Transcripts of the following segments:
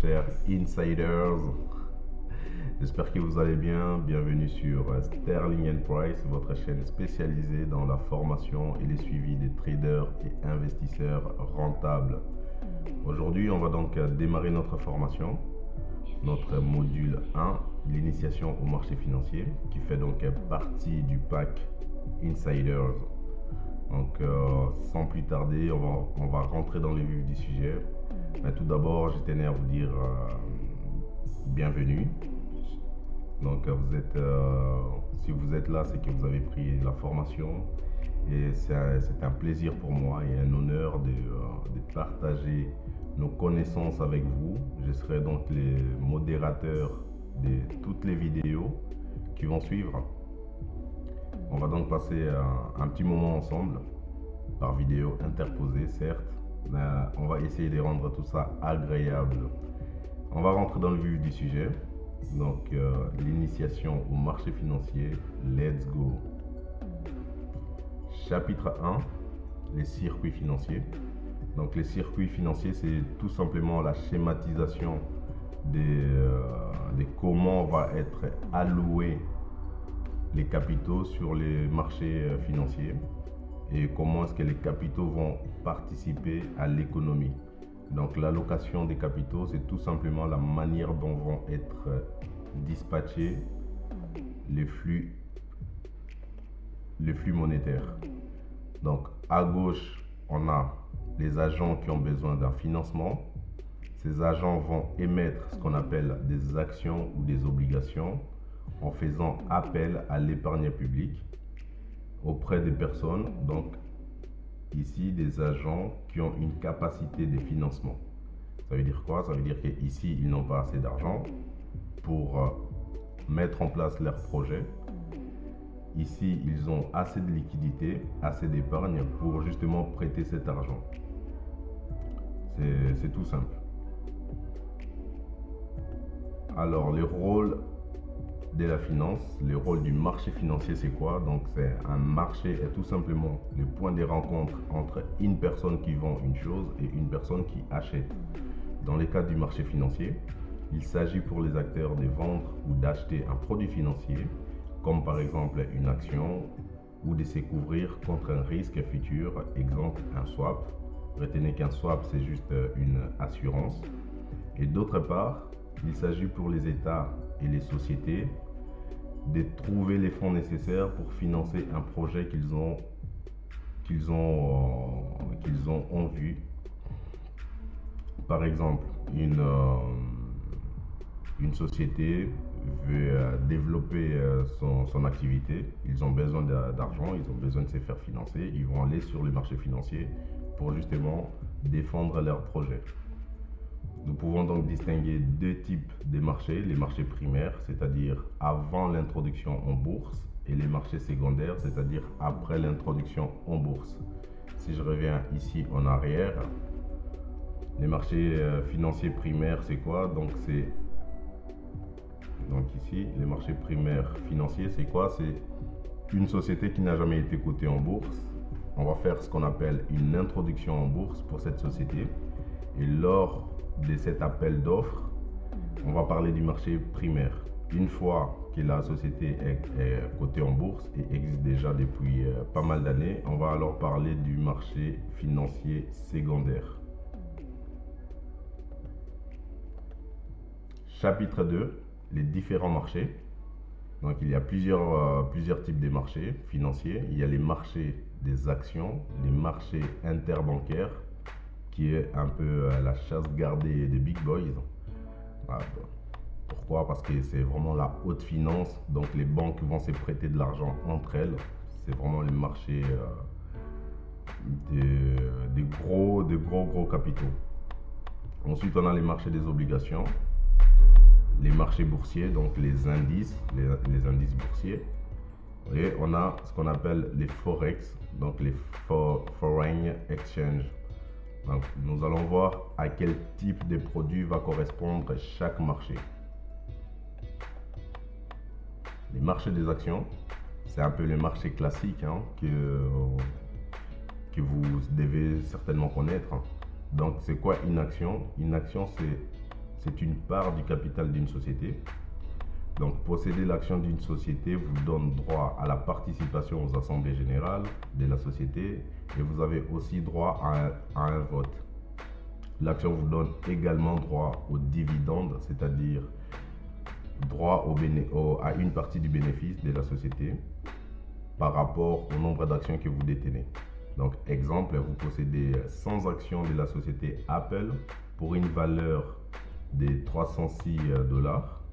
chers insiders. J'espère que vous allez bien. Bienvenue sur Sterling Price, votre chaîne spécialisée dans la formation et les suivis des traders et investisseurs rentables. Aujourd'hui, on va donc démarrer notre formation, notre module 1, l'initiation au marché financier, qui fait donc partie du pack Insiders. Donc, sans plus tarder, on va rentrer dans le vif du sujet. Mais tout d'abord, je tenais à vous dire bienvenue. Donc, si vous êtes là, c'est que vous avez pris la formation. Et c'est un plaisir pour moi et un honneur de partager nos connaissances avec vous. Je serai donc le modérateur de toutes les vidéos qui vont suivre. On va donc passer un petit moment ensemble, par vidéo interposée certes, mais on va essayer de rendre tout ça agréable. On va rentrer dans le vif du sujet, donc l'initiation au marché financier, let's go. Chapitre 1, les circuits financiers. Donc les circuits financiers, c'est tout simplement la schématisation de comment va être alloué les capitaux sur les marchés financiers et comment est-ce que les capitaux vont participer à l'économie. Donc l'allocation des capitaux, c'est tout simplement la manière dont vont être dispatchés les flux monétaires. Donc à gauche, on a les agents qui ont besoin d'un financement. Ces agents vont émettre ce qu'on appelle des actions ou des obligations en faisant appel à l'épargne publique auprès des personnes, donc ici des agents qui ont une capacité de financement. Ça veut dire quoi? Ça veut dire qu'ici ils n'ont pas assez d'argent pour mettre en place leur projet. Ici ils ont assez de liquidité, assez d'épargne pour justement prêter cet argent. C'est tout simple. Alors les rôles de la finance, le rôle du marché financier, c'est quoi? Donc c'est un marché est tout simplement le point de rencontre entre une personne qui vend une chose et une personne qui achète. Dans le cas du marché financier, il s'agit pour les acteurs de vendre ou d'acheter un produit financier, comme par exemple une action, ou de se couvrir contre un risque futur, exemple un swap. Retenez qu'un swap, c'est juste une assurance. Et d'autre part, il s'agit pour les États et les sociétés de trouver les fonds nécessaires pour financer un projet qu'ils ont en vue. Par exemple, une société veut développer son activité, ils ont besoin d'argent, ils ont besoin de se faire financer, ils vont aller sur les marchés financiers pour justement défendre leur projet. Nous pouvons donc distinguer deux types de marchés, les marchés primaires, c'est-à-dire avant l'introduction en bourse, et les marchés secondaires, c'est-à-dire après l'introduction en bourse. Si je reviens ici en arrière, les marchés financiers primaires, c'est quoi? Donc ici, les marchés primaires financiers, c'est quoi? C'est une société qui n'a jamais été cotée en bourse. On va faire ce qu'on appelle une introduction en bourse pour cette société. Et lors de cet appel d'offres, on va parler du marché primaire. Une fois que la société est cotée en bourse et existe déjà depuis pas mal d'années, on va alors parler du marché financier secondaire. Chapitre 2, les différents marchés. Donc il y a plusieurs types de marchés financiers. Il y a les marchés des actions, les marchés interbancaires, qui est un peu la chasse gardée des big boys. Voilà. Pourquoi? Parce que c'est vraiment la haute finance, donc les banques vont se prêter de l'argent entre elles. C'est vraiment le marché des gros capitaux. Ensuite, on a les marchés des obligations, les marchés boursiers, donc les indices, les indices boursiers. Et on a ce qu'on appelle les forex, donc les foreign exchange. Donc, nous allons voir à quel type de produit va correspondre chaque marché. Les marchés des actions, c'est un peu le marché classique que vous devez certainement connaître. Donc, c'est quoi une action? Une action, c'est c'est une part du capital d'une société. Donc, posséder l'action d'une société vous donne droit à la participation aux assemblées générales de la société et vous avez aussi droit à un vote. L'action vous donne également droit aux dividendes, c'est-à-dire droit à une partie du bénéfice de la société par rapport au nombre d'actions que vous détenez. Donc, exemple, vous possédez 100 actions de la société Apple pour une valeur de 306 dollars.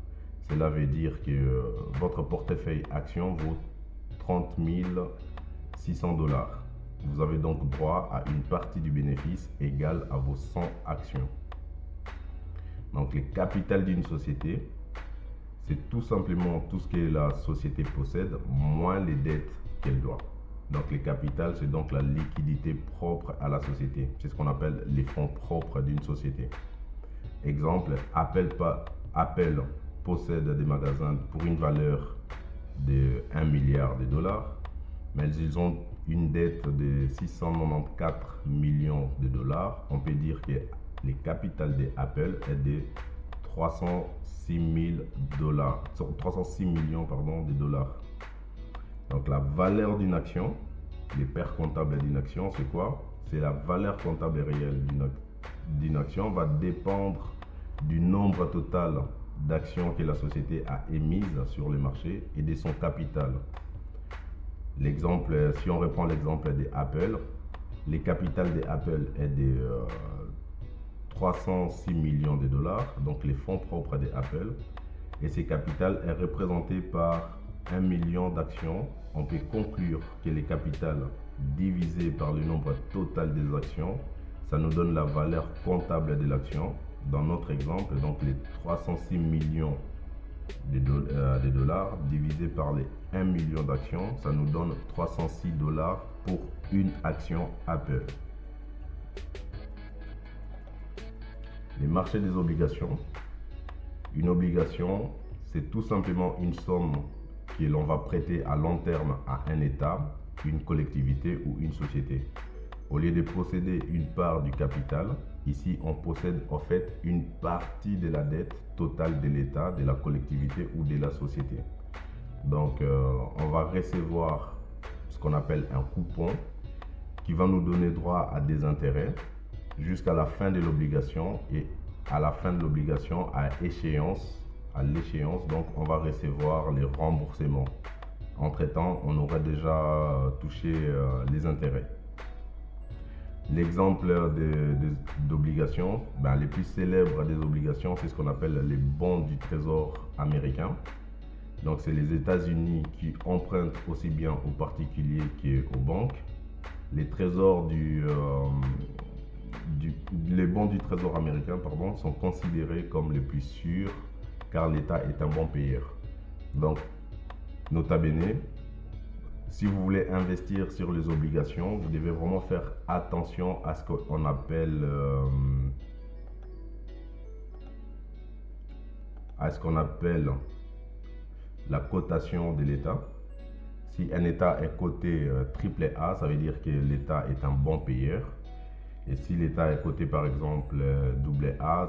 Cela veut dire que votre portefeuille action vaut 30 600 dollars. Vous avez donc droit à une partie du bénéfice égale à vos 100 actions. Donc, le capital d'une société, c'est tout simplement tout ce que la société possède, moins les dettes qu'elle doit. Donc, le capital, c'est donc la liquidité propre à la société. C'est ce qu'on appelle les fonds propres d'une société. Exemple, Apple possède des magasins pour une valeur de 1 milliard de dollars, mais ils ont une dette de 694 millions de dollars. On peut dire que le capital d'Apple est de 306 millions de dollars. Donc la valeur d'une action, les paires comptables d'une action, c'est quoi? C'est la valeur comptable réelle d'une action va dépendre du nombre total d'actions que la société a émises sur le marché et de son capital. L'exemple, si on reprend l'exemple d'Apple, le capital d'Apple est de 306 millions de dollars, donc les fonds propres d'Apple, et ce capital est représenté par 1 million d'actions. On peut conclure que le capital divisé par le nombre total des actions, ça nous donne la valeur comptable de l'action. Dans notre exemple, donc les 306 millions de dollars divisé par les 1 million d'actions, ça nous donne 306 dollars pour une action Apple. Les marchés des obligations. Une obligation, c'est tout simplement une somme que l'on va prêter à long terme à un État, une collectivité ou une société. Au lieu de posséder une part du capital, ici on possède en fait une partie de la dette totale de l'État, de la collectivité ou de la société. Donc on va recevoir ce qu'on appelle un coupon qui va nous donner droit à des intérêts jusqu'à la fin de l'obligation, et à la fin de l'obligation, à l'échéance, donc on va recevoir les remboursements. Entre-temps, on aura déjà touché les intérêts. L'exemple d'obligations, les plus célèbres des obligations, c'est ce qu'on appelle les bons du trésor américain. Donc c'est les États-Unis qui empruntent aussi bien aux particuliers qu'aux banques. Les bons du trésor américain sont considérés comme les plus sûrs car l'État est un bon payeur. Donc, nota bene, si vous voulez investir sur les obligations, vous devez vraiment faire attention à ce qu'on appelle la cotation de l'État. Si un État est coté AAA, ça veut dire que l'État est un bon payeur. Et si l'État est coté par exemple AA,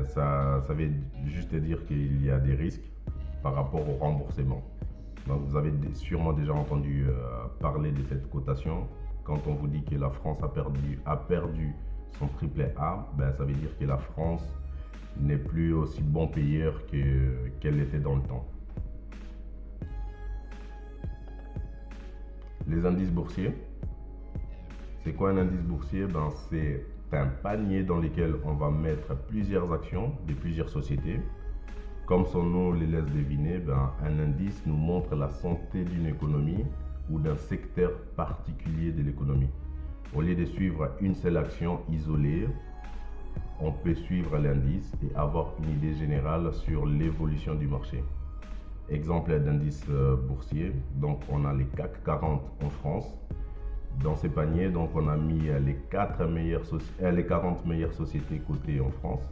ça veut juste dire qu'il y a des risques par rapport au remboursement. Donc vous avez sûrement déjà entendu parler de cette cotation. Quand on vous dit que la France a perdu son AAA, ça veut dire que la France n'est plus aussi bon payeur qu'elle l'était dans le temps. Les indices boursiers. C'est quoi un indice boursier? C'est un panier dans lequel on va mettre plusieurs actions de plusieurs sociétés. Comme son nom le laisse deviner, un indice nous montre la santé d'une économie ou d'un secteur particulier de l'économie. Au lieu de suivre une seule action isolée, on peut suivre l'indice et avoir une idée générale sur l'évolution du marché. Exemple d'indice boursier, donc on a les CAC 40 en France. Dans ces paniers, donc on a mis les 40 meilleures sociétés cotées en France.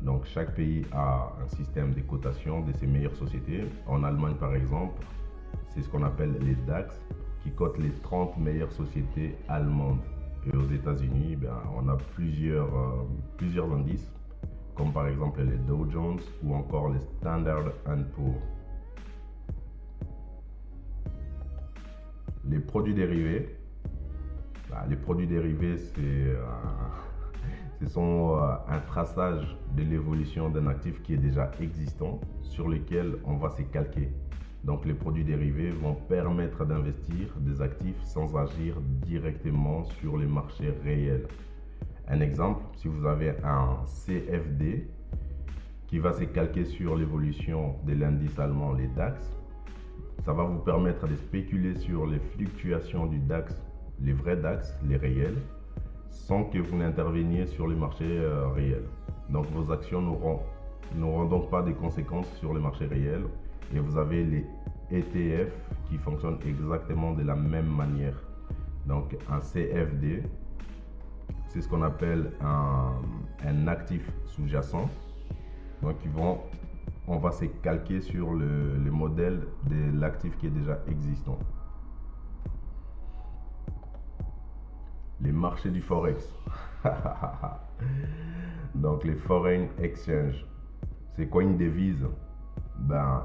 Donc chaque pays a un système de cotation de ses meilleures sociétés. En Allemagne par exemple, c'est ce qu'on appelle les DAX qui cotent les 30 meilleures sociétés allemandes. Et aux États-Unis, on a plusieurs indices. comme par exemple les Dow Jones ou encore les Standard & Poor's. Les produits dérivés, les produits dérivés, ce sont un traçage de l'évolution d'un actif qui est déjà existant, sur lequel on va se calquer. Donc les produits dérivés vont permettre d'investir des actifs sans agir directement sur les marchés réels. Un exemple, si vous avez un CFD qui va se calquer sur l'évolution de l'indice allemand, les DAX, ça va vous permettre de spéculer sur les fluctuations du DAX, les vrais DAX, les réels, sans que vous n'interveniez sur les marchés réels. Donc vos actions n'auront donc pas de conséquences sur les marchés réels, et vous avez les ETF qui fonctionnent exactement de la même manière. Donc un CFD, c'est ce qu'on appelle un actif sous-jacent. Donc on va se calquer sur le modèle de l'actif qui est déjà existant. Les marchés du Forex. Donc les foreign exchange. C'est quoi une devise?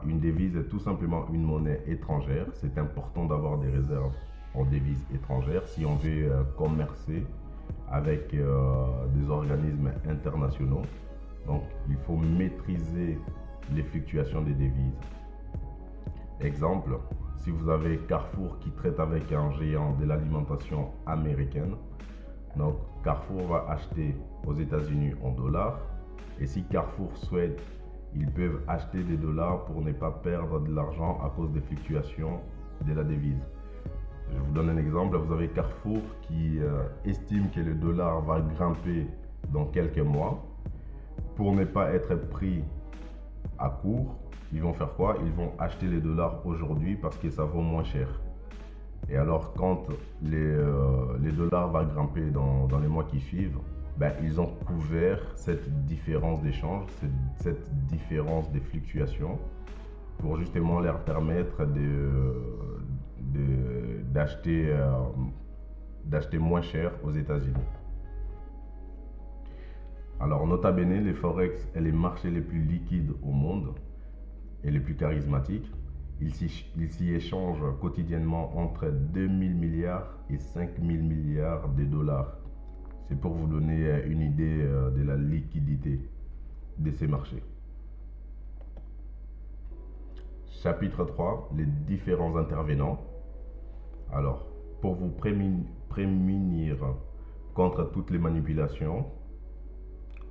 Une devise est tout simplement une monnaie étrangère. C'est important d'avoir des réserves en devises étrangères si on veut commercer avec des organismes internationaux. Donc il faut maîtriser les fluctuations des devises. Exemple, si vous avez Carrefour qui traite avec un géant de l'alimentation américaine, donc Carrefour va acheter aux États-Unis en dollars, et si Carrefour souhaite, ils peuvent acheter des dollars pour ne pas perdre de l'argent à cause des fluctuations de la devise. Je vous donne un exemple, vous avez Carrefour qui estime que le dollar va grimper dans quelques mois. Pour ne pas être pris à court, ils vont faire quoi? Ils vont acheter les dollars aujourd'hui parce que ça vaut moins cher. Et alors quand les dollars vont grimper dans les mois qui suivent, ils ont couvert cette différence d'échange, cette différence de fluctuations, pour justement leur permettre d'acheter moins cher aux États-Unis. Alors nota bene, les forex sont les marchés les plus liquides au monde et les plus charismatiques. Ils s'y échangent quotidiennement entre 2000 milliards et 5000 milliards de dollars. C'est pour vous donner une idée de la liquidité de ces marchés. Chapitre 3, les différents intervenants. Alors, pour vous prémunir contre toutes les manipulations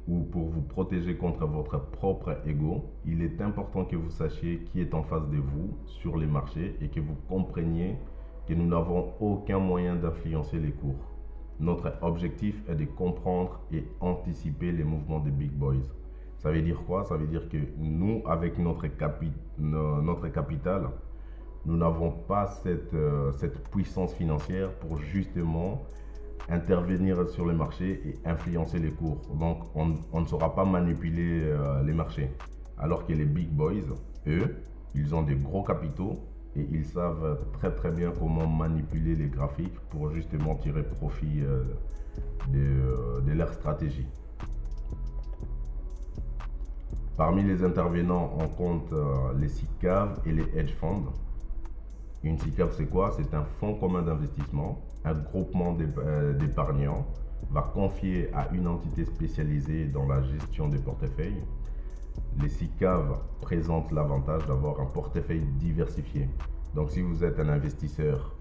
ou pour vous protéger contre votre propre ego, il est important que vous sachiez qui est en face de vous sur les marchés et que vous compreniez que nous n'avons aucun moyen d'influencer les cours. Notre objectif est de comprendre et anticiper les mouvements des big boys. Ça veut dire quoi? Ça veut dire que nous, avec notre capital, nous n'avons pas cette puissance financière pour justement intervenir sur les marchés et influencer les cours. Donc, on ne saura pas manipuler les marchés. Alors que les big boys, eux, ils ont des gros capitaux et ils savent très très bien comment manipuler les graphiques pour justement tirer profit de leur stratégie. Parmi les intervenants, on compte les SICAV et les hedge funds. Une SICAV, c'est quoi? C'est un fonds commun d'investissement. Un groupement d'épargnants va confier à une entité spécialisée dans la gestion des portefeuilles. Les SICAV présentent l'avantage d'avoir un portefeuille diversifié. Donc si vous êtes un investisseur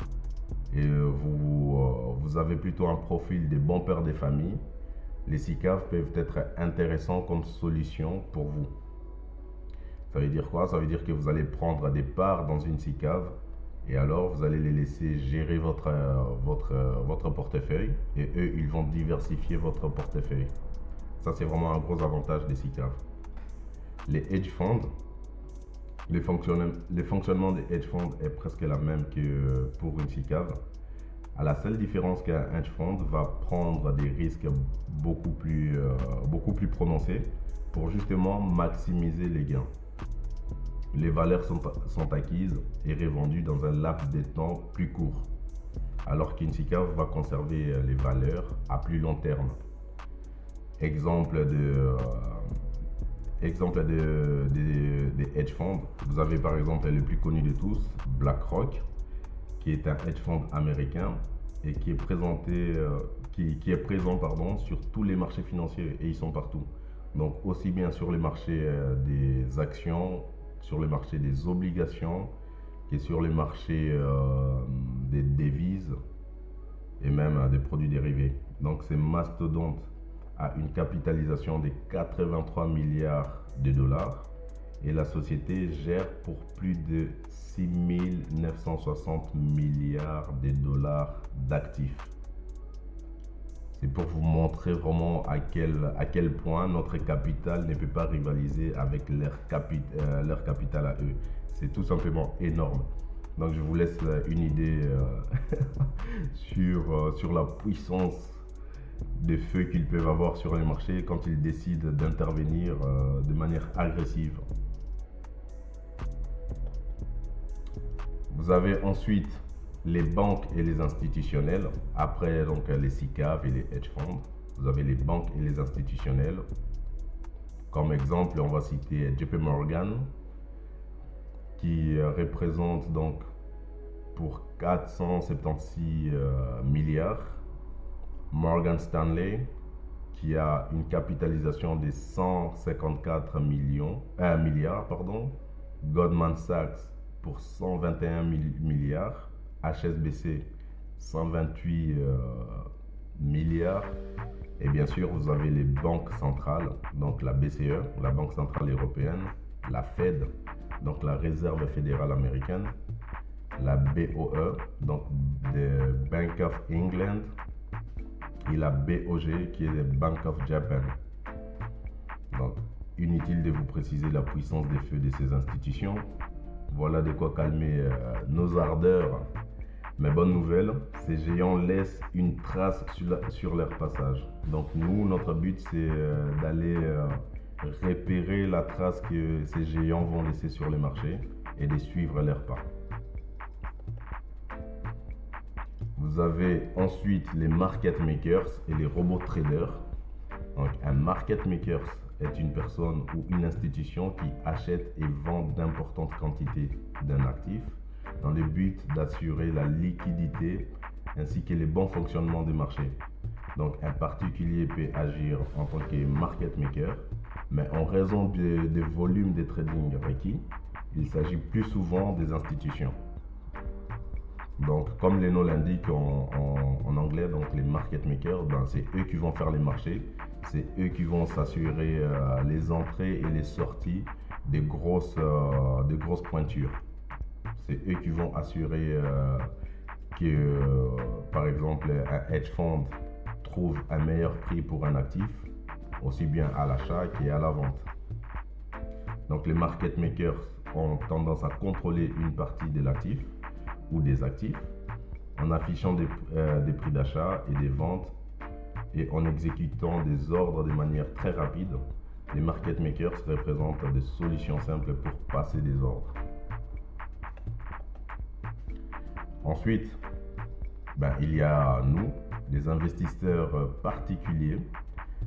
et vous avez plutôt un profil des bons pères de famille, les SICAV peuvent être intéressants comme solution pour vous. Ça veut dire quoi? Ça veut dire que vous allez prendre des parts dans une SICAV et alors vous allez les laisser gérer votre portefeuille et eux, ils vont diversifier votre portefeuille. Ça, c'est vraiment un gros avantage des SICAV. Les hedge funds, le fonctionnement des hedge funds est presque la même que pour une SICAV. À la seule différence qu'un hedge fund va prendre des risques beaucoup plus prononcés pour justement maximiser les gains. Les valeurs sont acquises et revendues dans un laps de temps plus court, alors qu'une SICAV va conserver les valeurs à plus long terme. Exemple exemple des hedge funds. Vous avez par exemple le plus connu de tous, BlackRock, qui est un hedge fund américain et qui est présent sur tous les marchés financiers, et ils sont partout. Donc aussi bien sur les marchés des actions, sur les marchés des obligations, que sur les marchés des devises et même des produits dérivés. Donc ce mastodonte a une capitalisation de 83 milliards de dollars et la société gère pour plus de 6 960 milliards de dollars d'actifs. C'est pour vous montrer vraiment à quel point notre capital ne peut pas rivaliser avec leur capital à eux. C'est tout simplement énorme. Donc je vous laisse une idée sur la puissance des feux qu'ils peuvent avoir sur les marchés quand ils décident d'intervenir de manière agressive. Vous avez ensuite les banques et les institutionnels. Après donc les SICAV et les hedge funds, vous avez les banques et les institutionnels. Comme exemple, on va citer JP Morgan, qui représente donc pour 476 milliards. Morgan Stanley, qui a une capitalisation de 154 milliards. Goldman Sachs pour 121 milliards. HSBC 128 milliards. Et bien sûr, vous avez les banques centrales, donc la BCE, la Banque Centrale Européenne, la Fed, donc la Réserve Fédérale Américaine, la BOE, donc the Bank of England, et la BOG, qui est la Bank of Japan. Donc, inutile de vous préciser la puissance des feux de ces institutions. Voilà de quoi calmer nos ardeurs. Mais bonne nouvelle, ces géants laissent une trace sur leur passage. Donc nous, notre but, c'est d'aller repérer la trace que ces géants vont laisser sur les marchés et de suivre leurs pas. Vous avez ensuite les market makers et les robots traders. Donc un market maker est une personne ou une institution qui achète et vend d'importantes quantités d'un actif dans le but d'assurer la liquidité ainsi que le bon fonctionnement des marchés. Donc un particulier peut agir en tant que market maker, mais en raison des volumes de trading requis, il s'agit plus souvent des institutions. Donc comme le nom l'indique en anglais, donc les market makers, c'est eux qui vont faire les marchés, c'est eux qui vont s'assurer les entrées et les sorties des grosses pointures. C'est eux qui vont assurer que, par exemple, un hedge fund trouve un meilleur prix pour un actif, aussi bien à l'achat qu'à la vente. Donc les market makers ont tendance à contrôler une partie de l'actif ou des actifs en affichant des prix d'achat et des ventes et en exécutant des ordres de manière très rapide. Les market makers représentent des solutions simples pour passer des ordres. Ensuite, il y a nous, les investisseurs particuliers.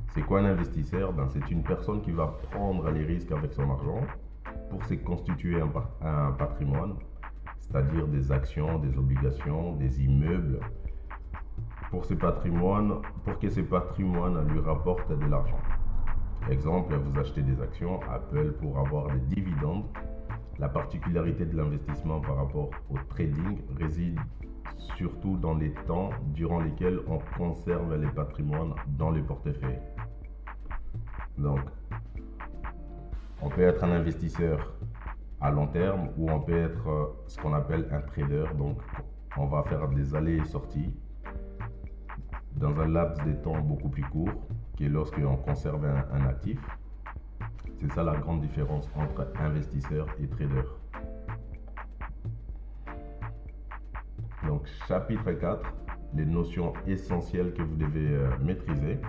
C'est quoi un investisseur? C'est une personne qui va prendre les risques avec son argent pour se constituer un patrimoine, c'est-à-dire des actions, des obligations, des immeubles, pour que ce patrimoine lui rapporte de l'argent. Exemple, vous achetez des actions Apple pour avoir des dividendes. La particularité de l'investissement par rapport au trading réside surtout dans les temps durant lesquels on conserve les patrimoines dans le portefeuille. Donc, on peut être un investisseur à long terme ou on peut être ce qu'on appelle un trader. Donc, on va faire des allées et sorties dans un laps de temps beaucoup plus court que lorsqu'on conserve un actif. C'est ça la grande différence entre investisseur et trader. Donc, chapitre 4, les notions essentielles que vous devez maîtriser.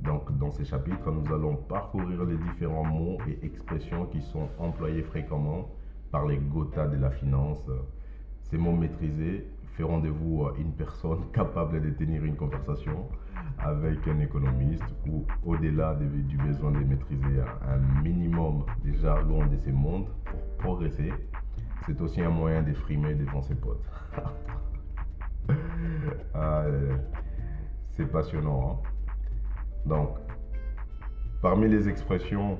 Donc, dans ces chapitres, nous allons parcourir les différents mots et expressions qui sont employés fréquemment par les Gotha de la finance. Ces mots maîtrisés feront de vous une personne capable de tenir une conversation avec un économiste ou au-delà du besoin de maîtriser un minimum des jargons de ces mondes pour progresser. C'est aussi un moyen de frimer devant ses potes. C'est passionnant, hein? Donc, parmi les expressions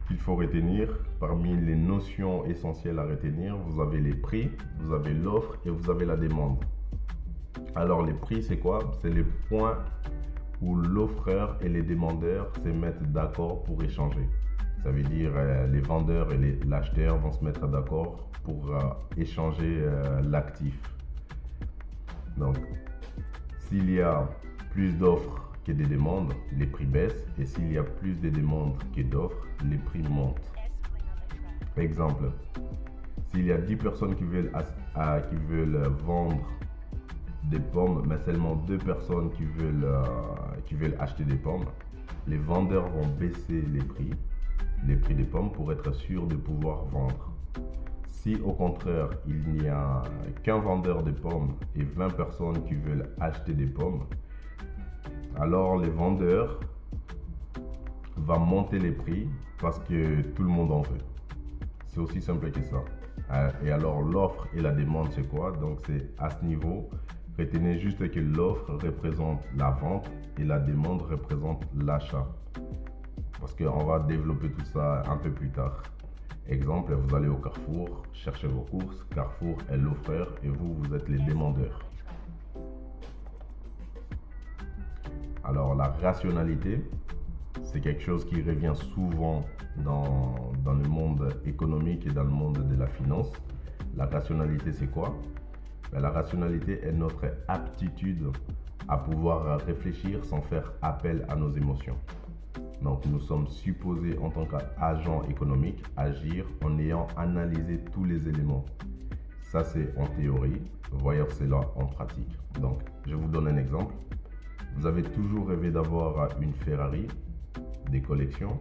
qu'il faut retenir, parmi les notions essentielles à retenir, vous avez les prix, vous avez l'offre et vous avez la demande. Alors les prix, c'est quoi? C'est les points où l'offreur et les demandeurs se mettent d'accord pour échanger. Ça veut dire les vendeurs et l'acheteur vont se mettre d'accord pour échanger l'actif. Donc, s'il y a plus d'offres que de demandes, les prix baissent, et s'il y a plus de demandes que d'offres, les prix montent. Exemple, s'il y a 10 personnes qui veulent vendre des pommes, mais seulement 2 personnes qui veulent acheter des pommes, les vendeurs vont baisser les prix des pommes pour être sûrs de pouvoir vendre. Si au contraire, il n'y a qu'un vendeur de pommes et 20 personnes qui veulent acheter des pommes, alors les vendeurs vont monter les prix parce que tout le monde en veut. C'est aussi simple que ça. Et alors l'offre et la demande, c'est quoi? Donc c'est à ce niveau, retenez juste que l'offre représente la vente et la demande représente l'achat. Parce qu'on va développer tout ça un peu plus tard. Exemple, vous allez au Carrefour, cherchez vos courses, Carrefour est l'offreur et vous êtes les demandeurs. Alors la rationalité, c'est quelque chose qui revient souvent dans le monde économique et dans le monde de la finance. La rationalité, c'est quoi? La rationalité est notre aptitude à pouvoir réfléchir sans faire appel à nos émotions. Donc nous sommes supposés en tant qu'agents économiques agir en ayant analysé tous les éléments. Ça c'est en théorie, voyons cela en pratique. Donc je vous donne un exemple. Vous avez toujours rêvé d'avoir une Ferrari, des collections,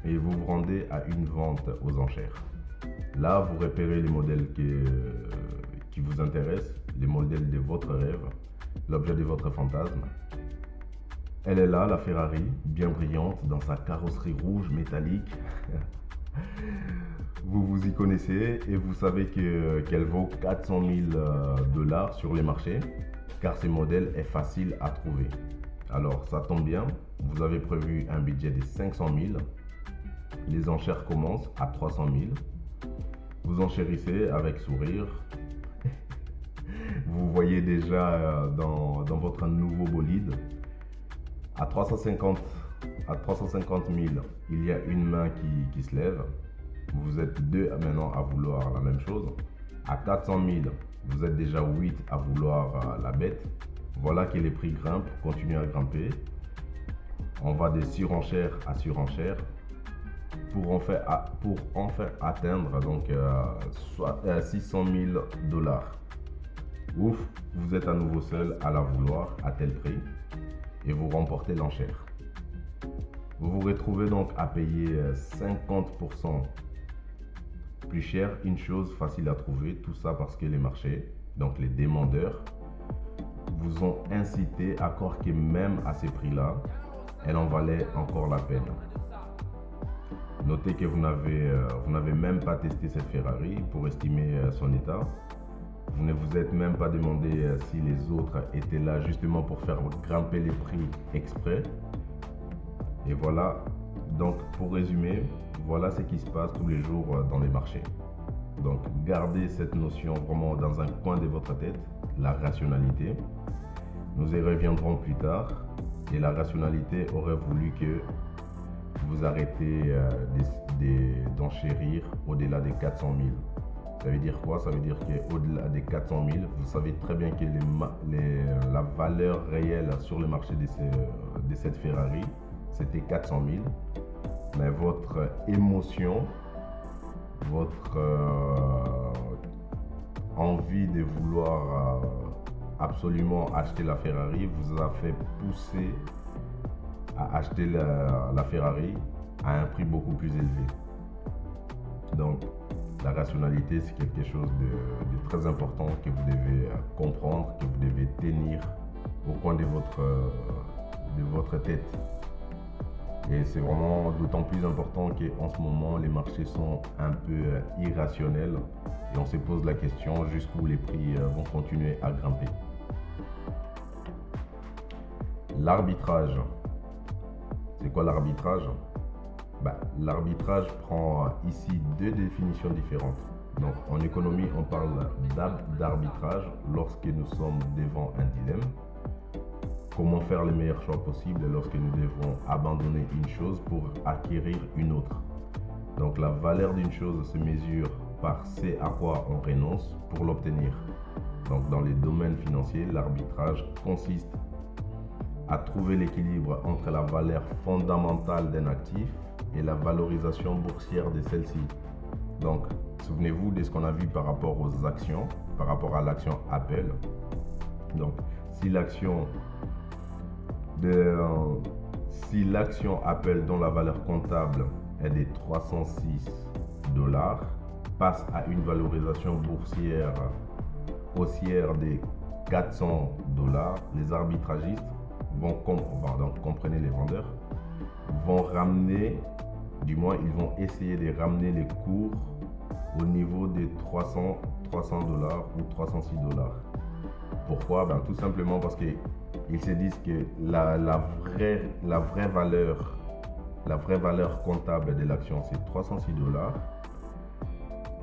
et vous vous rendez à une vente aux enchères. Là, vous repérez les modèles qui vous intéressent, les modèles de votre rêve, l'objet de votre fantasme. Elle est là, la Ferrari, bien brillante dans sa carrosserie rouge métallique. Vous vous y connaissez et vous savez qu'elle vaut 400 000 $ sur les marchés, car ce modèle est facile à trouver. Alors ça tombe bien, vous avez prévu un budget de 500 000. Les enchères commencent à 300 000. Vous enchérissez avec sourire. Vous voyez déjà dans votre nouveau bolide. À 350 000, il y a une main qui se lève. Vous êtes 2 maintenant à vouloir la même chose. À 400 000, vous êtes déjà 8 à vouloir la bête. Voilà que les prix grimpent, continuent à grimper. On va de surenchère à surenchère pour enfin atteindre donc 600 000 $. Ouf, vous êtes à nouveau seul à la vouloir à tel prix et vous remportez l'enchère. Vous vous retrouvez donc à payer 50% plus cher, une chose facile à trouver, tout ça parce que les marchés, donc les demandeurs, vous ont incité à croire que même à ces prix-là, elle en valait encore la peine. Notez que vous n'avez même pas testé cette Ferrari pour estimer son état. Vous ne vous êtes même pas demandé si les autres étaient là justement pour faire grimper les prix exprès. Et voilà, donc pour résumer, voilà ce qui se passe tous les jours dans les marchés. Donc gardez cette notion vraiment dans un coin de votre tête, la rationalité. Nous y reviendrons plus tard et la rationalité aurait voulu que vous arrêtez d'enchérir au-delà des 400 000. Ça veut dire quoi? Ça veut dire qu'au-delà des 400 000, vous savez très bien que la valeur réelle sur le marché de cette Ferrari, c'était 400 000. Mais votre émotion, votre envie de vouloir absolument acheter la Ferrari vous a fait pousser à acheter la Ferrari à un prix beaucoup plus élevé. Donc, La rationalité, c'est quelque chose de très important que vous devez comprendre, que vous devez tenir au coin de votre tête. Et c'est vraiment d'autant plus important qu'en ce moment, les marchés sont un peu irrationnels et on se pose la question jusqu'où les prix vont continuer à grimper. L'arbitrage. C'est quoi l'arbitrage? L'arbitrage prend ici deux définitions différentes. Donc en économie, on parle d'arbitrage lorsque nous sommes devant un dilemme. Comment faire les meilleurs choix possibles lorsque nous devons abandonner une chose pour acquérir une autre. Donc la valeur d'une chose se mesure par ce à quoi on renonce pour l'obtenir. Donc dans les domaines financiers, l'arbitrage consiste à trouver l'équilibre entre la valeur fondamentale d'un actif et la valorisation boursière de celle-ci. Donc souvenez-vous de ce qu'on a vu par rapport aux actions, par rapport à l'action Apple. Donc si l'action Apple dont la valeur comptable est de 306 $ passe à une valorisation boursière haussière de 400 $, les arbitragistes comprenez les vendeurs, vont ramener, du moins ils vont essayer de ramener les cours au niveau des 300 $ ou 306 $. Pourquoi? Tout simplement parce qu'ils se disent que la vraie valeur comptable de l'action c'est 306 $.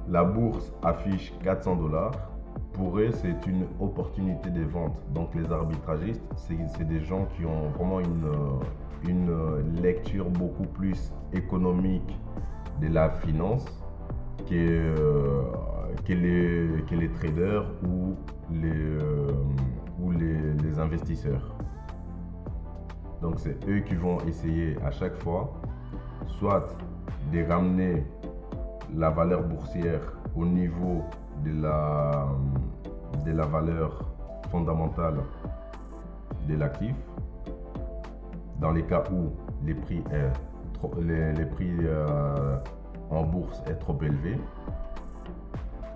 La bourse affiche 400 $. Pour eux, c'est une opportunité de vente. Donc les arbitragistes, c'est des gens qui ont vraiment une lecture beaucoup plus économique de la finance que les traders ou les investisseurs. Donc c'est eux qui vont essayer à chaque fois soit de ramener la valeur boursière au niveau de la valeur fondamentale de l'actif, dans les cas où les prix en bourse est trop élevé,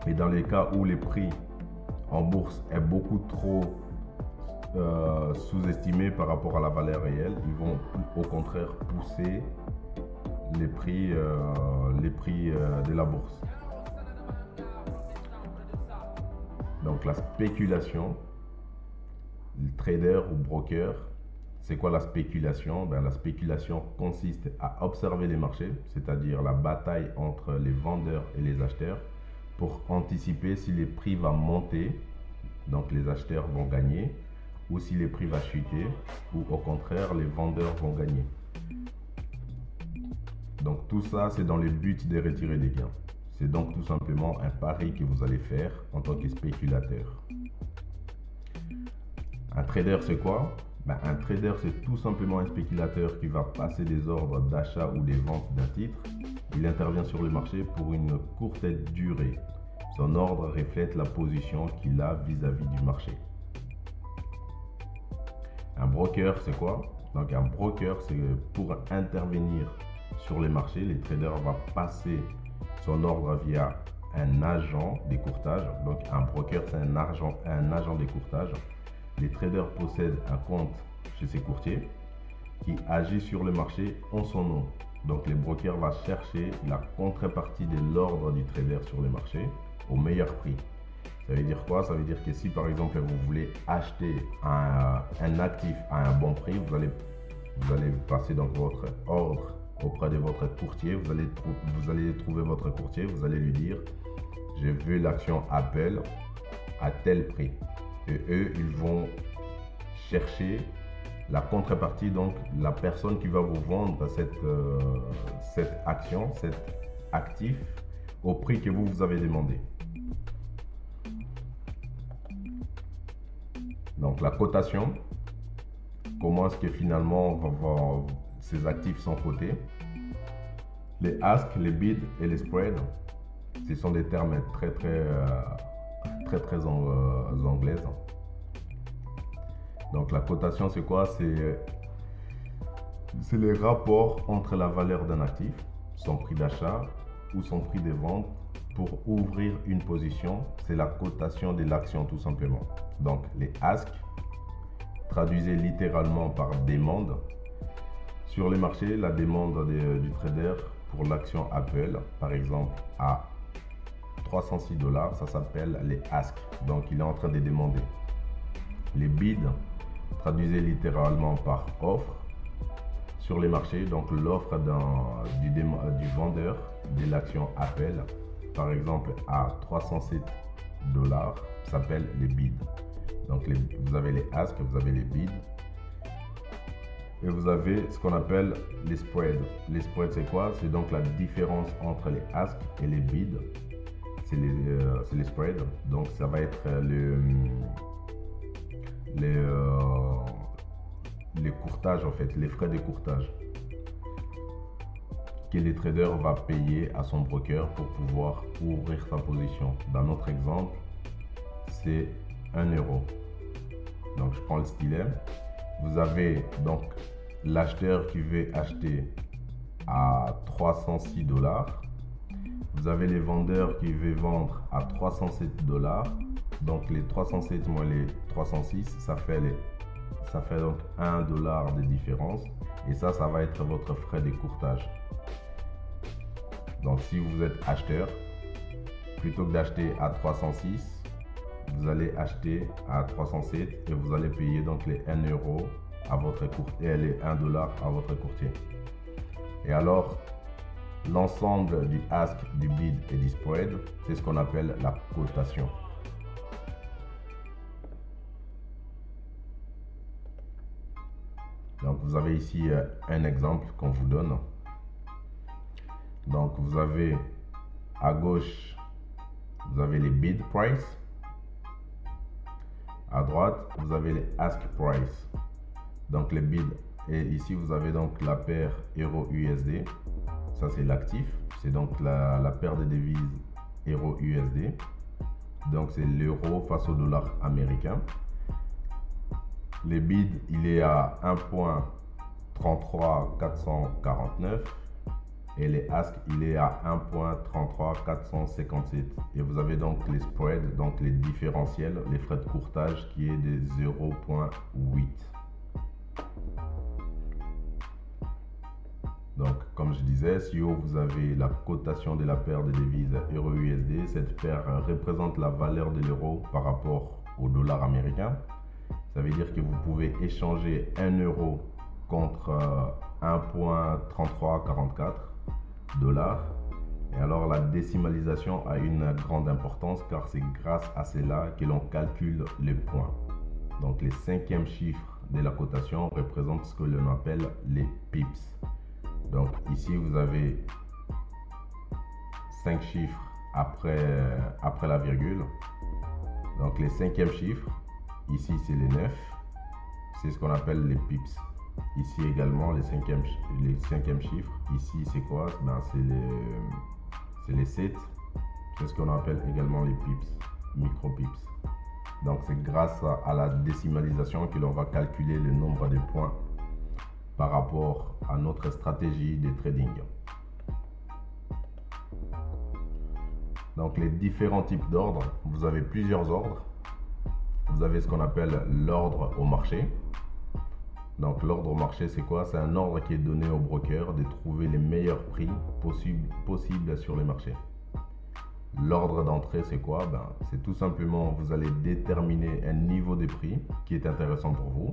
et dans les cas où les prix en bourse est beaucoup trop sous-estimé par rapport à la valeur réelle, ils vont au contraire pousser les prix de la bourse. Donc la spéculation, le trader ou broker, c'est quoi la spéculation? La spéculation consiste à observer les marchés, c'est-à-dire la bataille entre les vendeurs et les acheteurs, pour anticiper si les prix vont monter, donc les acheteurs vont gagner, ou si les prix vont chuter, ou au contraire les vendeurs vont gagner. Donc tout ça, c'est dans le but de retirer des gains. C'est donc tout simplement un pari que vous allez faire en tant que spéculateur. Un trader, c'est quoi? Un trader, c'est tout simplement un spéculateur qui va passer des ordres d'achat ou des ventes d'un titre. Il intervient sur le marché pour une courte durée. Son ordre reflète la position qu'il a vis-à-vis du marché. Un broker, c'est quoi? Donc un broker, c'est pour intervenir sur les marchés, les traders vont passer son ordre via un agent de courtage. Donc un broker, c'est un agent de courtage. Les traders possèdent un compte chez ces courtiers qui agit sur le marché en son nom. Donc le broker va chercher la contrepartie de l'ordre du trader sur le marché au meilleur prix. Ça veut dire quoi? Ça veut dire que si par exemple vous voulez acheter un actif à un bon prix, vous allez passer donc votre ordre auprès de votre courtier, vous allez trouver votre courtier, vous allez lui dire je veux l'action Apple à tel prix, et eux ils vont chercher la contrepartie, donc la personne qui va vous vendre cette action, cet actif au prix que vous avez demandé. Donc la cotation, comment est-ce que finalement ces actifs sont cotés? Les ask, les bid et les spread, ce sont des termes très anglaises. Donc la cotation, c'est quoi? C'est le rapport entre la valeur d'un actif, son prix d'achat ou son prix de vente, pour ouvrir une position, c'est la cotation de l'action tout simplement. Donc les ask, traduisez littéralement par demande. Sur les marchés, la demande du trader pour l'action Apple, par exemple, à 306 $, ça s'appelle les ask. Donc il est en train de demander. Les bids, traduisez littéralement par offre. Sur les marchés, donc l'offre du vendeur de l'action Apple, par exemple à 307 $, s'appelle les bids. Donc vous avez les ask, vous avez les bids. Et vous avez ce qu'on appelle les spreads. Les spreads, c'est quoi? C'est donc la différence entre les ask et les bids. C'est les spreads. Donc ça va être les courtages en fait, les frais de courtage que le trader va payer à son broker pour pouvoir ouvrir sa position. Dans notre exemple, c'est 1 €. Donc je prends le stylet. Vous avez donc l'acheteur qui veut acheter à 306 $. Vous avez les vendeurs qui veulent vendre à 307 $. Donc les 307 moins les 306, ça fait donc 1 $ de différence. Et ça va être votre frais de courtage. Donc si vous êtes acheteur, plutôt que d'acheter à 306, vous allez acheter à 307 et vous allez payer donc les 1 € à votre courtier et les 1 $ à votre courtier. Et alors, l'ensemble du ask, du bid et du spread, c'est ce qu'on appelle la cotation. Donc vous avez ici un exemple qu'on vous donne. Donc vous avez à gauche, vous avez les bid price. À droite, vous avez les ask price. Donc les bids. Et ici, vous avez donc la paire euro-USD. Ça, c'est l'actif. C'est donc la paire de devises euro-USD. Donc c'est l'euro face au dollar américain. Les bids, il est à 1.33449. Et les ask, il est à 1.33457. Et vous avez donc les spreads, donc les différentiels, les frais de courtage qui est de 0.8. Donc, comme je disais, si vous avez la cotation de la paire de devises euro-USD, cette paire représente la valeur de l'euro par rapport au dollar américain. Ça veut dire que vous pouvez échanger 1 € contre 1.3344 $. Et alors la décimalisation a une grande importance car c'est grâce à cela que l'on calcule les points. Donc les 5e chiffres de la cotation représentent ce que l'on appelle les pips. Donc ici vous avez 5 chiffres après la virgule. Donc les 5e chiffres, ici c'est les 9, c'est ce qu'on appelle les pips. Ici également les 5e chiffres, ici c'est quoi? C'est les 7, c'est ce qu'on appelle également les pips, micro pips. Donc c'est grâce à la décimalisation que l'on va calculer le nombre de points par rapport à notre stratégie de trading. Donc les différents types d'ordres, vous avez plusieurs ordres. Vous avez ce qu'on appelle l'ordre au marché. Donc l'ordre au marché, c'est quoi? C'est un ordre qui est donné au broker de trouver les meilleurs prix possibles sur les marchés. L'ordre d'entrée, c'est quoi? C'est tout simplement, vous allez déterminer un niveau de prix qui est intéressant pour vous.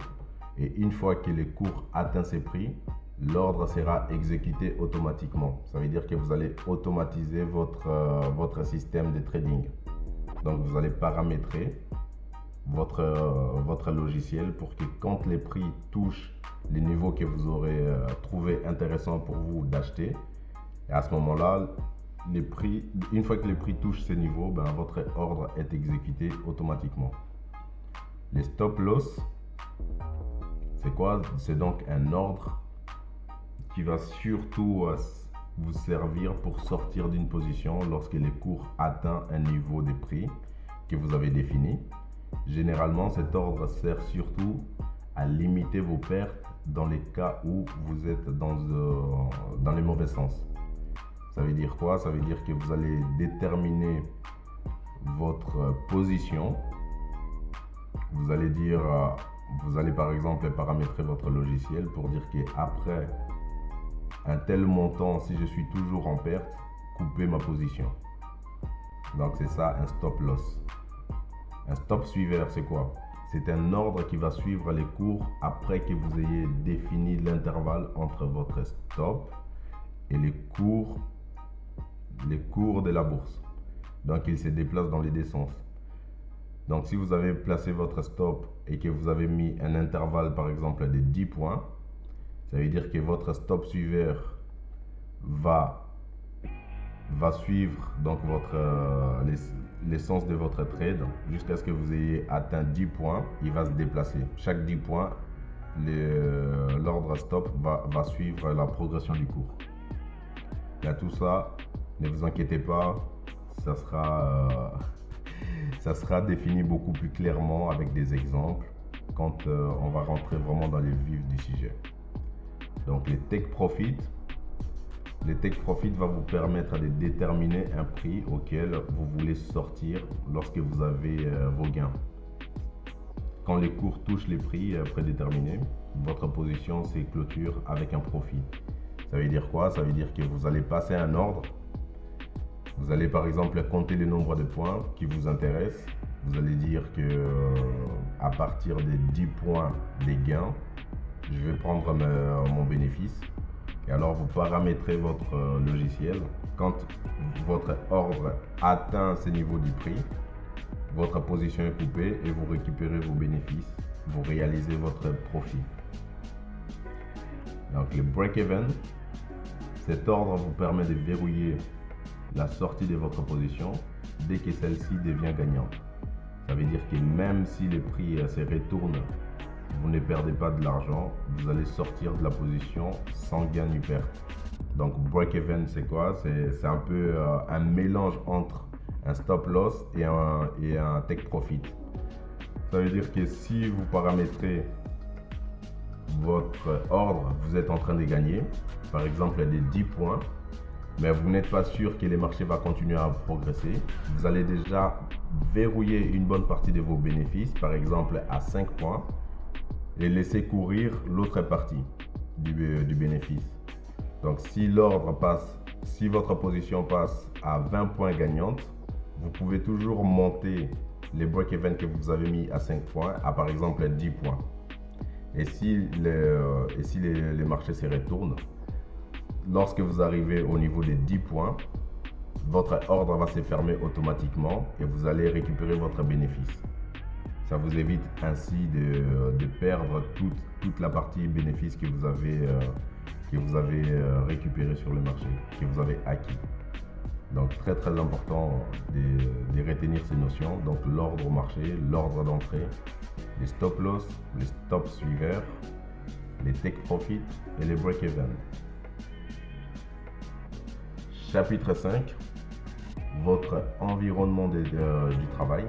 Et une fois que les cours atteignent ces prix, l'ordre sera exécuté automatiquement. Ça veut dire que vous allez automatiser votre système de trading. Donc vous allez paramétrer votre logiciel pour que quand les prix touchent les niveaux que vous aurez trouvé intéressant pour vous d'acheter, et à ce moment-là, une fois que les prix touchent ces niveaux, votre ordre est exécuté automatiquement. Les stop loss, c'est quoi? C'est donc un ordre qui va surtout vous servir pour sortir d'une position lorsque les cours atteignent un niveau de prix que vous avez défini. Généralement, cet ordre sert surtout à limiter vos pertes dans les cas où vous êtes dans les mauvais sens. Ça veut dire quoi? Ça veut dire que vous allez déterminer votre position. Vous allez dire, vous allez par exemple paramétrer votre logiciel pour dire qu'après un tel montant, si je suis toujours en perte, couper ma position. Donc c'est ça un stop loss. Un stop suiveur, c'est quoi? C'est un ordre qui va suivre les cours après que vous ayez défini l'intervalle entre votre stop et les cours de la bourse. Donc il se déplace dans les deux sens. Donc si vous avez placé votre stop et que vous avez mis un intervalle par exemple de 10 points, ça veut dire que votre stop suiveur va suivre donc l'essence de votre trade jusqu'à ce que vous ayez atteint 10 points. Il va se déplacer. Chaque 10 points, l'ordre stop va suivre la progression du cours. Il y a tout ça, ne vous inquiétez pas, ça sera défini beaucoup plus clairement avec des exemples quand on va rentrer vraiment dans les vifs du sujet. Donc les take profit. Le take profit va vous permettre de déterminer un prix auquel vous voulez sortir lorsque vous avez vos gains. Quand les cours touchent les prix prédéterminés, votre position se clôture avec un profit. Ça veut dire quoi? Ça veut dire que vous allez passer un ordre. Vous allez par exemple compter le nombre de points qui vous intéressent. Vous allez dire que à partir des 10 points des gains, je vais prendre mon bénéfice. Et alors vous paramétrez votre logiciel. Quand votre ordre atteint ce niveau du prix, votre position est coupée et vous récupérez vos bénéfices. Vous réalisez votre profit. Donc le break-even, cet ordre vous permet de verrouiller la sortie de votre position dès que celle-ci devient gagnante. Ça veut dire que même si les prix se retournent, vous ne perdez pas de l'argent, vous allez sortir de la position sans gain ni perte. Donc break-even, c'est quoi? C'est un peu un mélange entre un stop loss et un take profit. Ça veut dire que si vous paramétrez votre ordre, vous êtes en train de gagner, par exemple des 10 points, mais vous n'êtes pas sûr que les marchés vont continuer à progresser, vous allez déjà verrouiller une bonne partie de vos bénéfices, par exemple à 5 points, et laisser courir l'autre partie du bénéfice. Donc si votre position passe à 20 points gagnantes, vous pouvez toujours monter les break-even que vous avez mis à 5 points à par exemple 10 points. Et si les marchés se retournent, lorsque vous arrivez au niveau des 10 points, votre ordre va se fermer automatiquement et vous allez récupérer votre bénéfice. Ça vous évite ainsi de perdre toute la partie bénéfice que vous avez récupéré sur le marché, que vous avez acquis. Donc très important de retenir ces notions. Donc l'ordre au marché, l'ordre d'entrée, les stop loss, les stop suiveurs, les take profit et les break even. Chapitre 5, votre environnement du travail.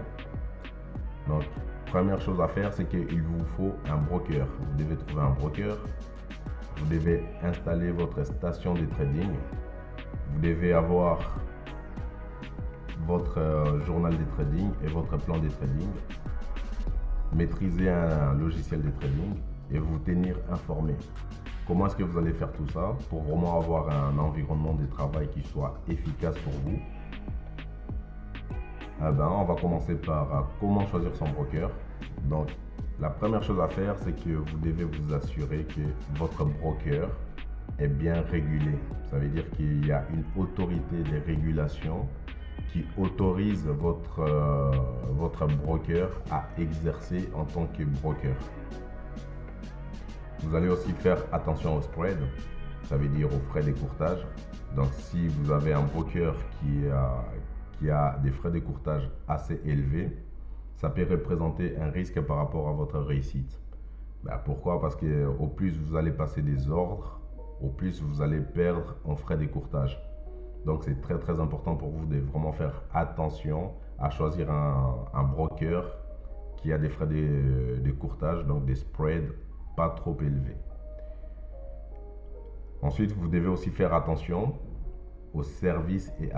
Donc, première chose à faire, c'est qu'il vous faut un broker. Vous devez trouver un broker. Vous devez installer votre station de trading. Vous devez avoir votre journal de trading et votre plan de trading. Maîtriser un logiciel de trading et vous tenir informé. Comment est-ce que vous allez faire tout ça pour vraiment avoir un environnement de travail qui soit efficace pour vous? On va commencer par comment choisir son broker. Donc, la première chose à faire, c'est que vous devez vous assurer que votre broker est bien régulé. Ça veut dire qu'il y a une autorité de régulation qui autorise votre broker à exercer en tant que broker. Vous allez aussi faire attention au spread, ça veut dire aux frais de courtage. Donc, si vous avez un broker qui a des frais de courtage assez élevés, ça peut représenter un risque par rapport à votre réussite. Pourquoi? Parce que au plus vous allez passer des ordres, au plus vous allez perdre en frais de courtage. Donc c'est très important pour vous de vraiment faire attention à choisir un broker qui a des frais de courtage, donc des spreads pas trop élevés. Ensuite, vous devez aussi faire attention aux services et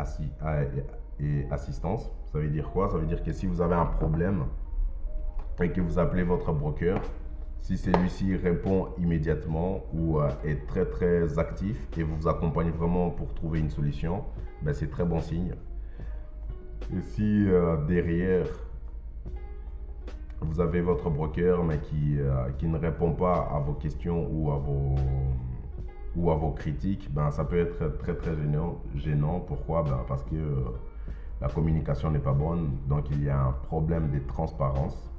assistance. Ça veut dire quoi? Ça veut dire que si vous avez un problème et que vous appelez votre broker, si celui-ci répond immédiatement ou est très actif et vous accompagne vraiment pour trouver une solution, ben c'est très bon signe. Et si derrière vous avez votre broker mais qui ne répond pas à vos questions ou à vos critiques, ben ça peut être très gênant. Pourquoi? Ben parce que la communication n'est pas bonne, donc il y a un problème de transparence.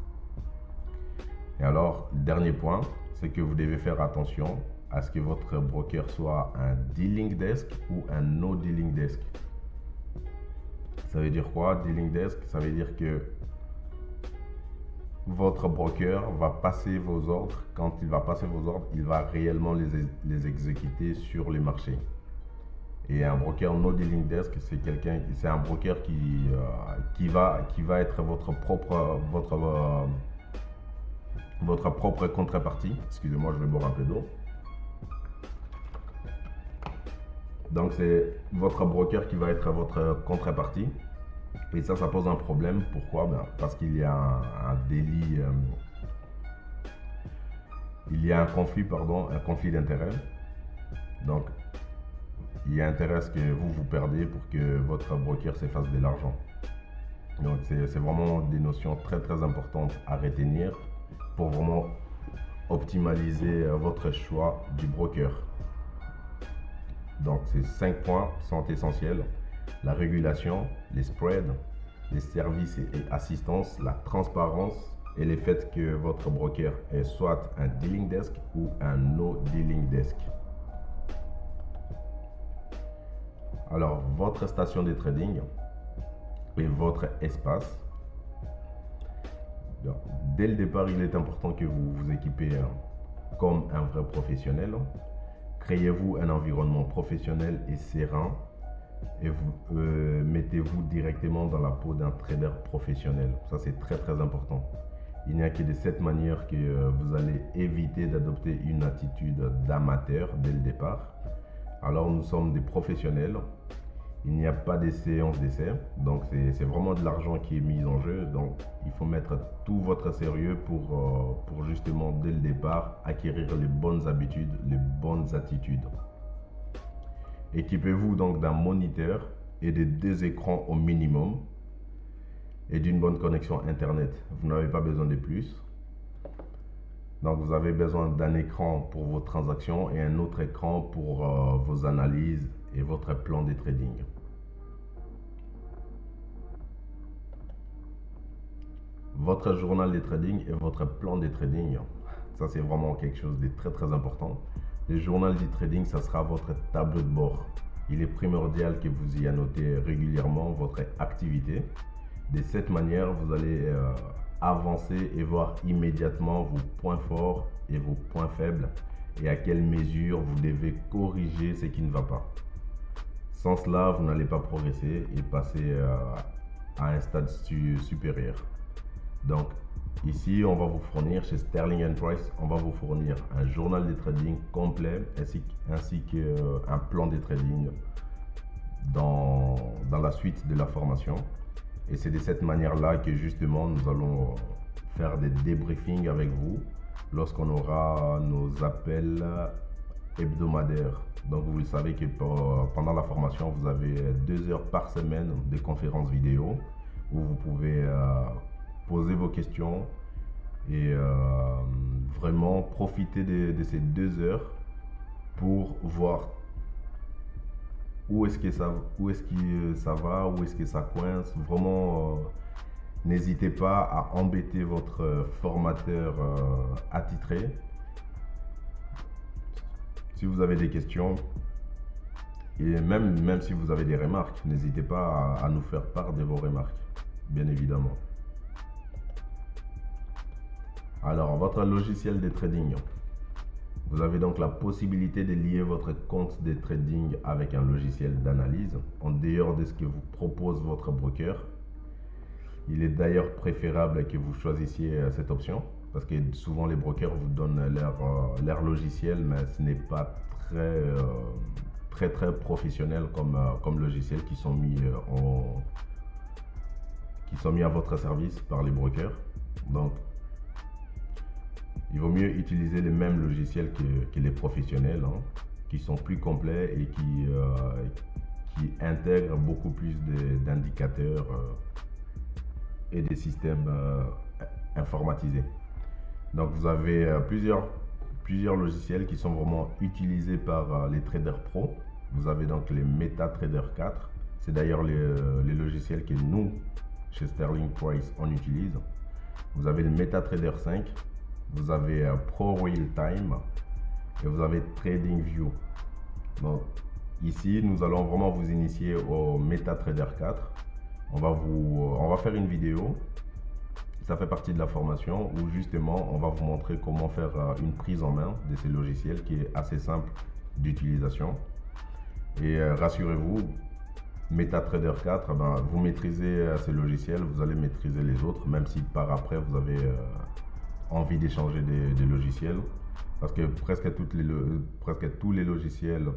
Et alors, le dernier point, c'est que vous devez faire attention à ce que votre broker soit un dealing desk ou un no dealing desk. Ça veut dire quoi, dealing desk? Ça veut dire que votre broker va passer vos ordres. Quand il va passer vos ordres, il va réellement les exécuter sur les marchés. Et un broker no dealing desk, c'est un broker qui va être votre propre contrepartie. Excusez-moi, je vais boire un peu d'eau. Donc c'est votre broker qui va être votre contrepartie. Et ça pose un problème. Pourquoi? Parce qu'il y a un délit, il y a un conflit d'intérêts. Donc il y a intérêt à ce que vous perdez pour que votre broker se fasse de l'argent. Donc c'est vraiment des notions très importantes à retenir pour vraiment optimaliser votre choix du broker. Donc ces 5 points sont essentiels: la régulation, les spreads, les services et assistance, la transparence et le fait que votre broker est soit un dealing desk ou un no dealing desk. Alors, votre station de trading et votre espace. Dès le départ, il est important que vous vous équipez comme un vrai professionnel. Créez-vous un environnement professionnel et serein et vous mettez-vous directement dans la peau d'un trader professionnel. Ça, c'est très important. Il n'y a que de cette manière que vous allez éviter d'adopter une attitude d'amateur dès le départ. Alors, nous sommes des professionnels. Il n'y a pas de séance d'essai, donc c'est vraiment de l'argent qui est mis en jeu. Donc il faut mettre tout votre sérieux pour justement dès le départ acquérir les bonnes habitudes, les bonnes attitudes. Équipez-vous donc d'un moniteur et de 2 écrans au minimum et d'une bonne connexion internet. Vous n'avez pas besoin de plus. Donc vous avez besoin d'un écran pour vos transactions et un autre écran pour vos analyses et votre plan de trading. Votre journal de trading et votre plan de trading, ça c'est vraiment quelque chose de très important. Le journal de trading, ça sera votre tableau de bord. Il est primordial que vous y annotez régulièrement votre activité. De cette manière, vous allez avancer et voir immédiatement vos points forts et vos points faibles et à quelle mesure vous devez corriger ce qui ne va pas. Sans cela, vous n'allez pas progresser et passer à un stade supérieur. Donc ici, on va vous fournir chez Sterling & Price, on va vous fournir un journal de trading complet ainsi qu'un plan de trading dans la suite de la formation. Et c'est de cette manière-là que justement nous allons faire des débriefings avec vous lorsqu'on aura nos appels hebdomadaires. Donc vous savez que pendant la formation, vous avez 2 heures par semaine de conférences vidéo où vous pouvez poser vos questions et vraiment profiter de ces 2 heures pour voir où est-ce que ça va, où est-ce que ça coince. Vraiment, n'hésitez pas à embêter votre formateur attitré. Si vous avez des questions et même si vous avez des remarques, n'hésitez pas à nous faire part de vos remarques, bien évidemment. Alors, votre logiciel de trading. Vous avez donc la possibilité de lier votre compte de trading avec un logiciel d'analyse en dehors de ce que vous propose votre broker. Il est d'ailleurs préférable que vous choisissiez cette option parce que souvent les brokers vous donnent leur logiciel, mais ce n'est pas très professionnels comme logiciels qui sont mis à votre service par les brokers. Donc, il vaut mieux utiliser les mêmes logiciels que les professionnels, hein, qui sont plus complets et qui intègrent beaucoup plus d'indicateurs et des systèmes informatisés. Donc, vous avez plusieurs logiciels qui sont vraiment utilisés par les traders pro. Vous avez donc les MetaTrader 4. C'est d'ailleurs les logiciels que nous, chez Sterling Price, on utilise. Vous avez le MetaTrader 5. Vous avez Pro Real Time. Et vous avez TradingView. Donc, ici, nous allons vraiment vous initier au MetaTrader 4. On va faire une vidéo. Ça fait partie de la formation où justement on va vous montrer comment faire une prise en main de ces logiciels qui est assez simple d'utilisation. Et rassurez-vous, MetaTrader 4, vous maîtrisez ces logiciels, vous allez maîtriser les autres, même si par après vous avez envie d'échanger des logiciels. Parce que presque tous les logiciels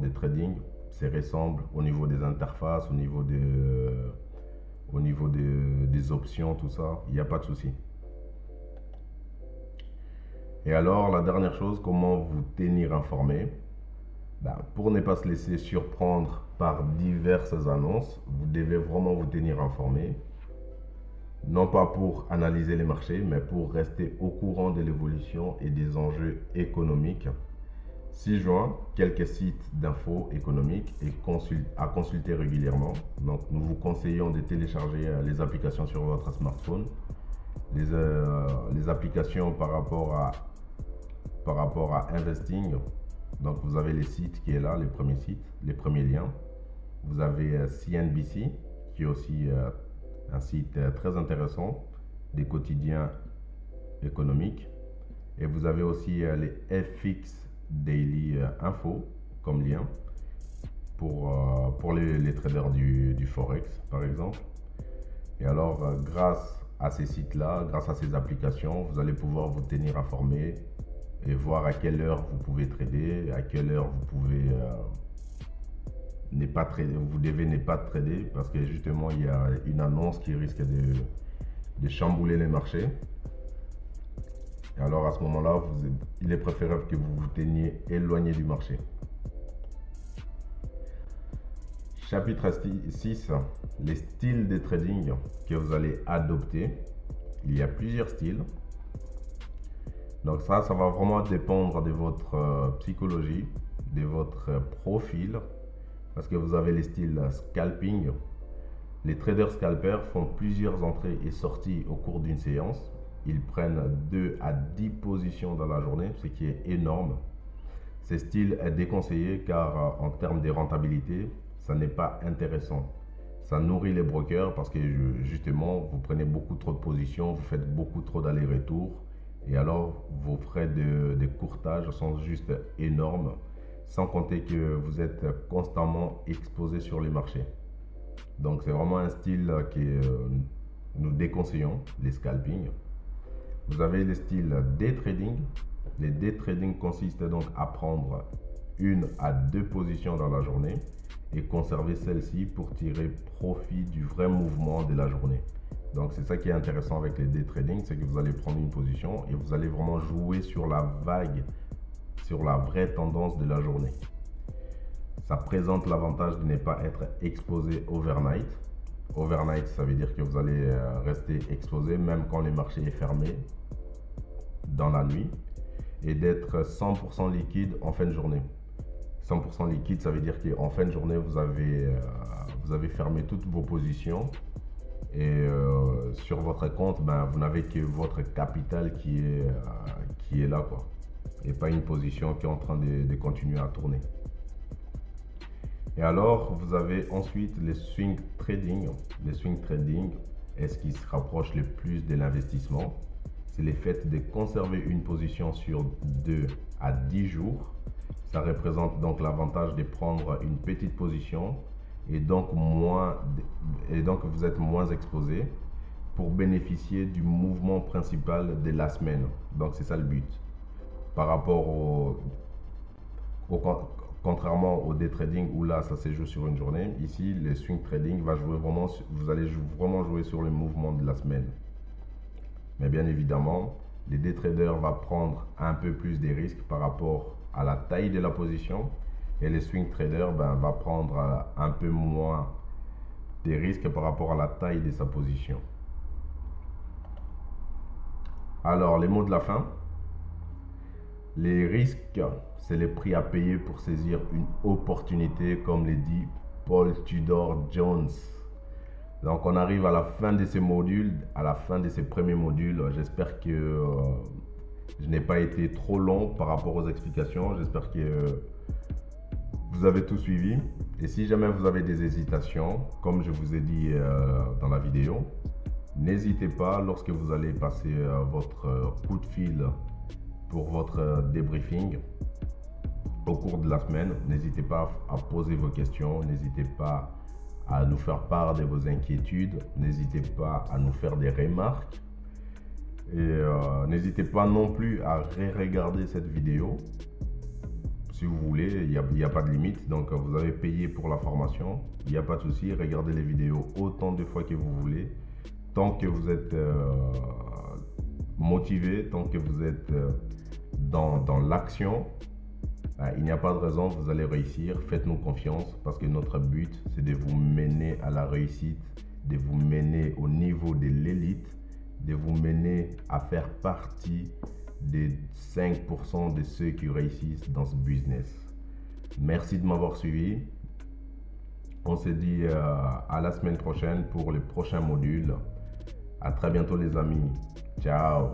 des trading se ressemblent au niveau des interfaces, au niveau des options, tout ça, il n'y a pas de souci. Et alors, la dernière chose, comment vous tenir informé? Pour ne pas se laisser surprendre par diverses annonces, vous devez vraiment vous tenir informé. Non pas pour analyser les marchés, mais pour rester au courant de l'évolution et des enjeux économiques. 6 juin, quelques sites d'infos économiques et à consulter régulièrement. Donc, nous vous conseillons de télécharger les applications sur votre smartphone. Les applications par rapport à Investing. Donc, vous avez les sites qui est là, les premiers sites, les premiers liens. Vous avez CNBC, qui est aussi un site très intéressant, des quotidiens économiques. Et vous avez aussi les FX Daily Info comme lien pour les traders du Forex par exemple. Et alors grâce à ces sites-là, grâce à ces applications, vous allez pouvoir vous tenir informé et voir à quelle heure vous pouvez trader, à quelle heure vous pouvez ne pas trader, vous devez ne pas trader parce que justement il y a une annonce qui risque de chambouler les marchés. Et alors à ce moment-là, il est préférable que vous vous teniez éloigné du marché. Chapitre 6, les styles de trading que vous allez adopter. Il y a plusieurs styles. Donc ça va vraiment dépendre de votre psychologie, de votre profil. Parce que vous avez les styles scalping. Les traders scalpers font plusieurs entrées et sorties au cours d'une séance. Ils prennent 2 à 10 positions dans la journée, ce qui est énorme. Ce style est déconseillé car en termes de rentabilité, ça n'est pas intéressant. Ça nourrit les brokers parce que justement, vous prenez beaucoup trop de positions, vous faites beaucoup trop d'allers-retours et alors vos frais de courtage sont juste énormes, sans compter que vous êtes constamment exposé sur les marchés. Donc c'est vraiment un style que nous déconseillons, les scalping. Vous avez le style day trading. Les day trading consistent donc à prendre 1 à 2 positions dans la journée et conserver celle-ci pour tirer profit du vrai mouvement de la journée. Donc c'est ça qui est intéressant avec les day trading, c'est que vous allez prendre une position et vous allez vraiment jouer sur la vague, sur la vraie tendance de la journée. Ça présente l'avantage de ne pas être exposé overnight. Overnight, ça veut dire que vous allez rester exposé même quand le marché est fermé dans la nuit et d'être 100% liquide en fin de journée. 100% liquide, ça veut dire qu'en fin de journée, vous avez fermé toutes vos positions et sur votre compte, vous n'avez que votre capital qui est là, quoi, et pas une position qui est en train de continuer à tourner. Et alors, vous avez ensuite les swing trading. Les swing trading est ce qui se rapproche le plus de l'investissement. C'est le fait de conserver une position sur 2 à 10 jours. Ça représente donc l'avantage de prendre une petite position et donc vous êtes moins exposé pour bénéficier du mouvement principal de la semaine. Donc c'est ça le but. Par rapport Contrairement au day trading où là, ça se joue sur une journée, ici, le swing trading va jouer vraiment, vous allez vraiment jouer sur le mouvement de la semaine. Mais bien évidemment, le day trader va prendre un peu plus des risques par rapport à la taille de la position et le swing trader va prendre un peu moins des risques par rapport à la taille de sa position. Alors, les mots de la fin. Les risques, c'est le prix à payer pour saisir une opportunité, comme le dit Paul Tudor Jones. Donc, on arrive à la fin de ces modules, à la fin de ces premiers modules. J'espère que je n'ai pas été trop long par rapport aux explications. J'espère que vous avez tout suivi. Et si jamais vous avez des hésitations, comme je vous ai dit dans la vidéo, n'hésitez pas lorsque vous allez passer votre coup de fil pour votre débriefing au cours de la semaine. N'hésitez pas à poser vos questions, n'hésitez pas à nous faire part de vos inquiétudes, n'hésitez pas à nous faire des remarques et n'hésitez pas non plus à re-regarder cette vidéo si vous voulez. Il n'y a pas de limite, donc vous avez payé pour la formation, il n'y a pas de souci. Regardez les vidéos autant de fois que vous voulez, tant que vous êtes motivé, tant que vous êtes dans l'action, il n'y a pas de raison, vous allez réussir. Faites-nous confiance parce que notre but, c'est de vous mener à la réussite, de vous mener au niveau de l'élite, de vous mener à faire partie des 5% de ceux qui réussissent dans ce business. Merci de m'avoir suivi. On se dit à la semaine prochaine pour le prochain module. À très bientôt les amis. Ciao.